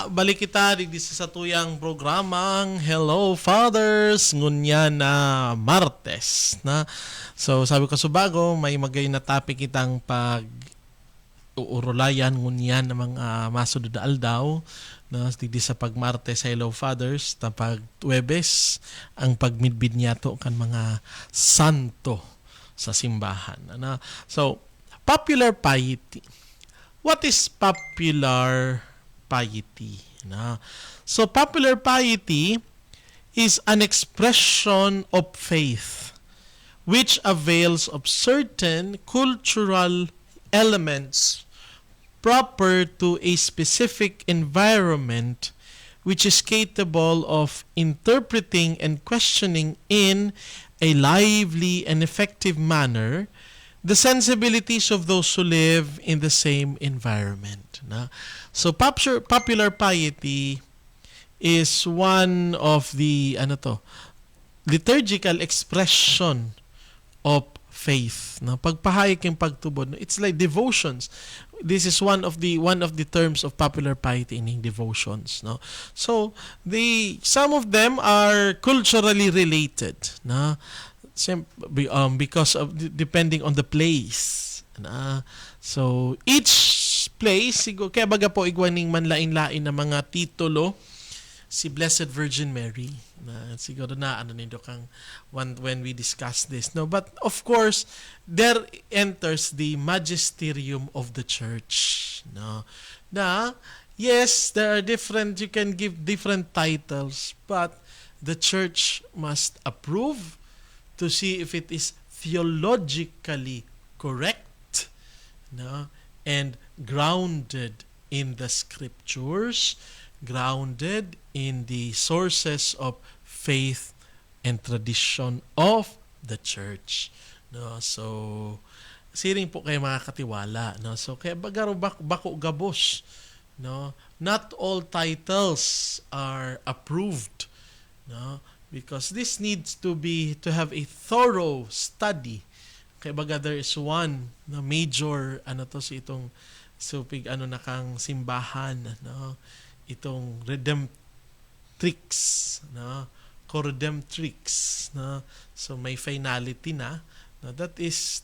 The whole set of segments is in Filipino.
balik kita di sa tuyang programang Hello Fathers ngunya na Martes na. So sabi ko subago may magay na topic kitang pag uurulayan ngunya na mga masudod aldaw na di sa pag Martes Hello Fathers na pag Huwebes ang pagmidbid niya to kan mga santo sa simbahan. So popular piety. What is popular piety? So popular piety is an expression of faith which avails of certain cultural elements proper to a specific environment which is capable of interpreting and questioning in a lively and effective manner the sensibilities of those who live in the same environment. So popular piety is one of the liturgical expression of faith. Pagpahayag yung pagtubod, it's like devotions. This is one of the terms of popular piety in devotions. So some of them are culturally related. Because of depending on the place. So each place kaya baga po igwaning manlain-lain na mga titulo si Blessed Virgin Mary na siguro na nindo kang when we discuss this, but of course there enters the magisterium of the church, na yes, there are different, you can give different titles, but the church must approve to see if it is theologically correct, and grounded in the scriptures, grounded in the sources of faith and tradition of the church. So siring po kayo mga katiwala. So kaya bagaro bako gabos. Not all titles are approved. Because this needs to have a thorough study. Kaya baga there is one na major si itong nakang simbahan, itong redemptrix, co-redemptrix, so may finality na, that is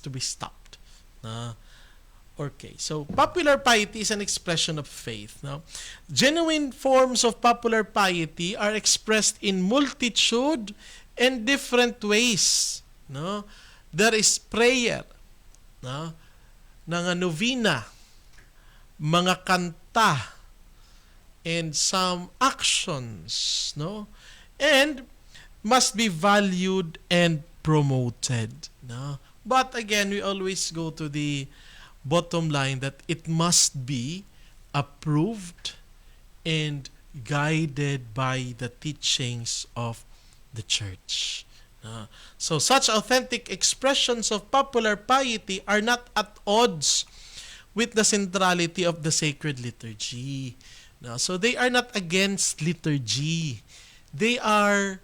to be stopped. Okay, so popular piety is an expression of faith. Genuine forms of popular piety are expressed in multitude and different ways. There is prayer, mga novena, mga kanta, and some actions, and must be valued and promoted. But again, we always go to the bottom line that it must be approved and guided by the teachings of the church. So such authentic expressions of popular piety are not at odds with the centrality of the sacred liturgy. So they are not against liturgy. They are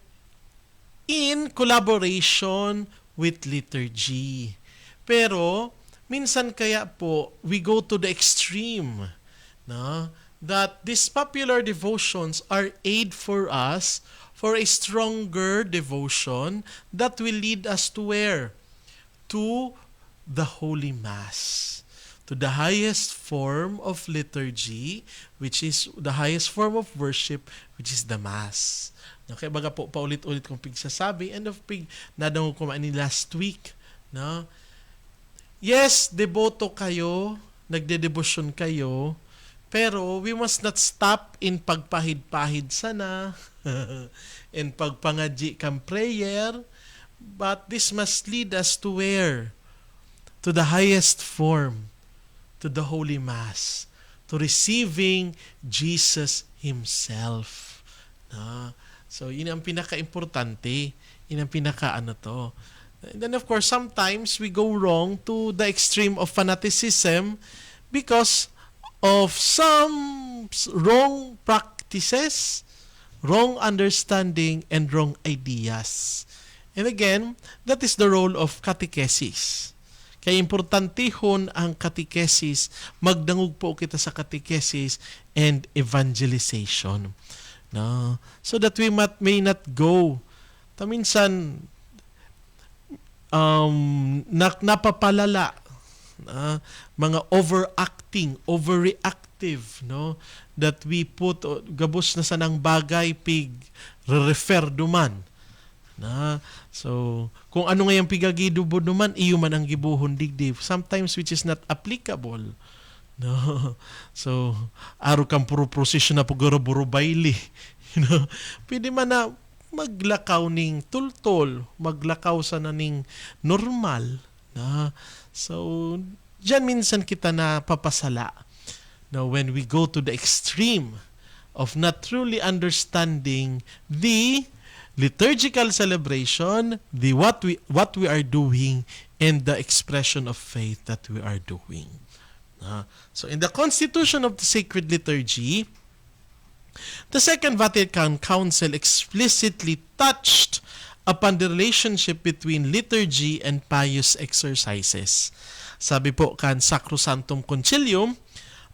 in collaboration with liturgy. Pero minsan kaya po, we go to the extreme, that these popular devotions are aid for us for a stronger devotion that will lead us to where? To the Holy Mass, to the highest form of liturgy, which is the highest form of worship, which is the Mass. Kaya baga po, paulit-ulit kong pigsasabi, and of pig, nadang ko ni last week, yes, deboto kayo, nagdedebosyon kayo, pero we must not stop in pagpahid-pahid sana and pagpangadji kang prayer, but this must lead us to where? To the highest form, to the Holy Mass, to receiving Jesus Himself. So, yun ang pinaka-importante, yun ang pinaka-to. And then of course, sometimes we go wrong to the extreme of fanaticism because of some wrong practices, wrong understanding, and wrong ideas. And again, that is the role of catechesis. Kaya importantihon ang catechesis, magdangog po kita sa catechesis and evangelization. No? So that we may not go. Minsan, napapalala, mga overreactive, no? That we put, gabos na sa nang bagay, pig, refer duman. So, kung ano nga yung pigagidubo naman, iyo man ang gibuhon digdi. Sometimes which is not applicable. No? So, aro kang puro prosesyon na paguruburo baili. Pwede man na maglakaw ning tultol, maglakaw sa naning normal. So, dyan minsan kita na papasala. When we go to the extreme of not truly understanding the liturgical celebration, what we are doing, and the expression of faith that we are doing. So in the Constitution of the Sacred Liturgy, the Second Vatican Council explicitly touched upon the relationship between liturgy and pious exercises. Sabi po kan Sacrosanctum Concilium,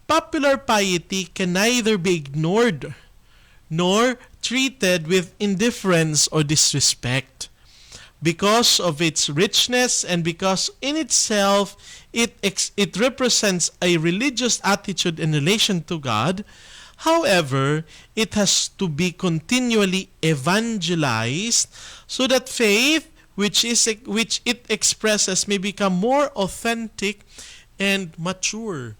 popular piety can neither be ignored nor treated with indifference or disrespect. Because of its richness and because in itself it represents a religious attitude in relation to God, however, it has to be continually evangelized so that faith which it expresses may become more authentic and mature.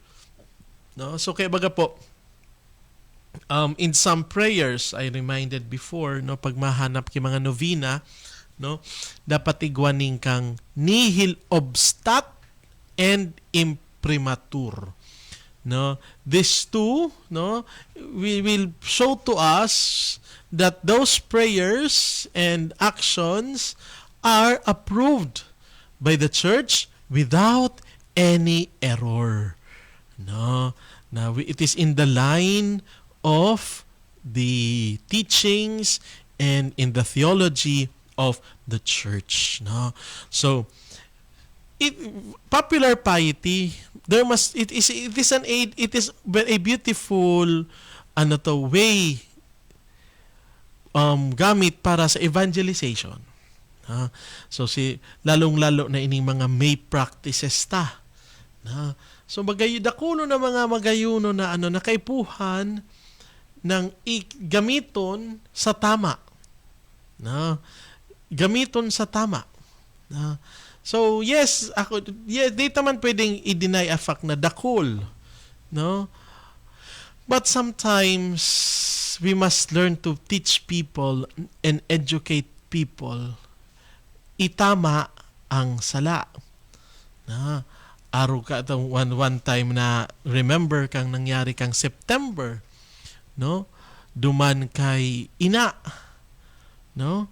No? So kaya baga po, in some prayers, I reminded before, no, pag mahanap ki mga novena, no, dapat igwaning kang nihil obstat and imprimatur. No, these two, no, we will show to us that those prayers and actions are approved by the church without any error. No, now it is in the line of the teachings and in the theology of the church. No? So, popular piety, it is a beautiful way gamit para sa evangelization. So lalong-lalo na ining mga may practices ta. So dakuno na mga magayuno na nakaipuhan ng gamiton sa tama. Gamiton sa tama. So yes, dito man pwedeng i-deny a fact na dakol. No? But sometimes we must learn to teach people and educate people. Itama ang sala. Araw ka one time na remember kang nangyari kang September, no? Duman kay ina, no?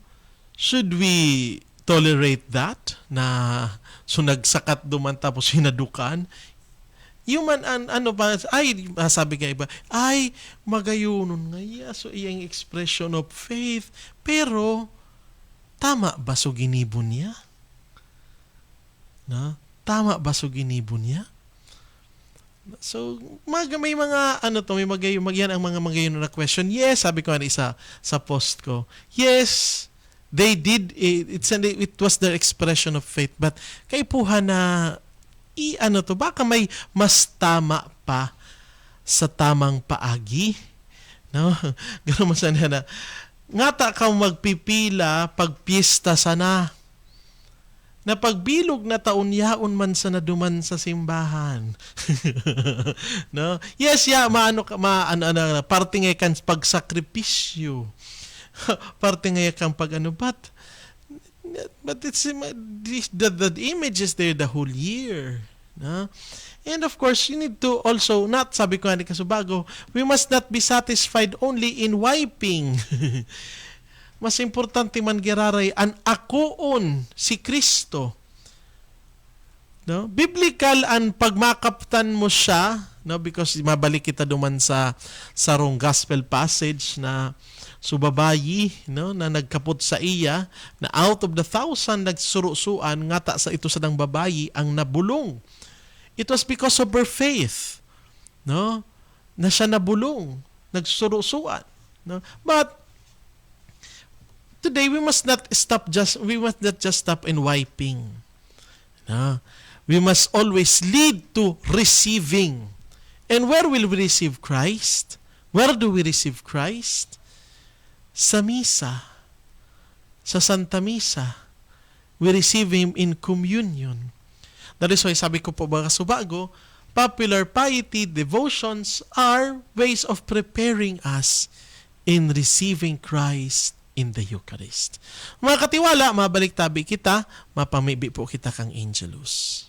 Should we tolerate that na sunagsakat duman tapos hinadukan? Human sabi ka iba, magayunon nga so iyang expression of faith, pero tama ba so ginibon niya? No? Tama ba so ginibon niya? So, may mga may magyan ang mga magayon na question. Yes, sabi ko isa sa post ko. Yes, they did it was their expression of faith, but kaipuhan na baka may mas tama pa sa tamang paagi. No? Ganun masana na. Ngata ka magpipila pag piyesta sana. Na pagbilog na taon yaon man sa naduman sa simbahan. No? Yes, parte nga kan pagsakripisyo. Parte nga kang but it's the image is there the whole year. No? And of course, you need to also sabi ko ni Kasubago, we must not be satisfied only in wiping. Mas importante man giraray an akoon si Kristo. No? Biblical an pagmakaptan mo siya, no, because mabalik kita duman sa sarong gospel passage na subabayi, no, na nagkapot sa iya, na out of the 1,000 nagsurusuan, ngata sa ito sa dang babayi ang nabulong. It was because of her faith, no, na siya nabulong, nagsurusuan, no. But today we must not just stop in wiping. No? We must always lead to receiving. And where will we receive Christ? Where do we receive Christ? Sa misa. Sa Santa Misa. We receive Him in communion. That is why sabi ko po mga kasubago, popular piety devotions are ways of preparing us in receiving Christ in the Eucharist. Mga katiwala, mabalik tabi kita, mapamibi po kita kang Angelus.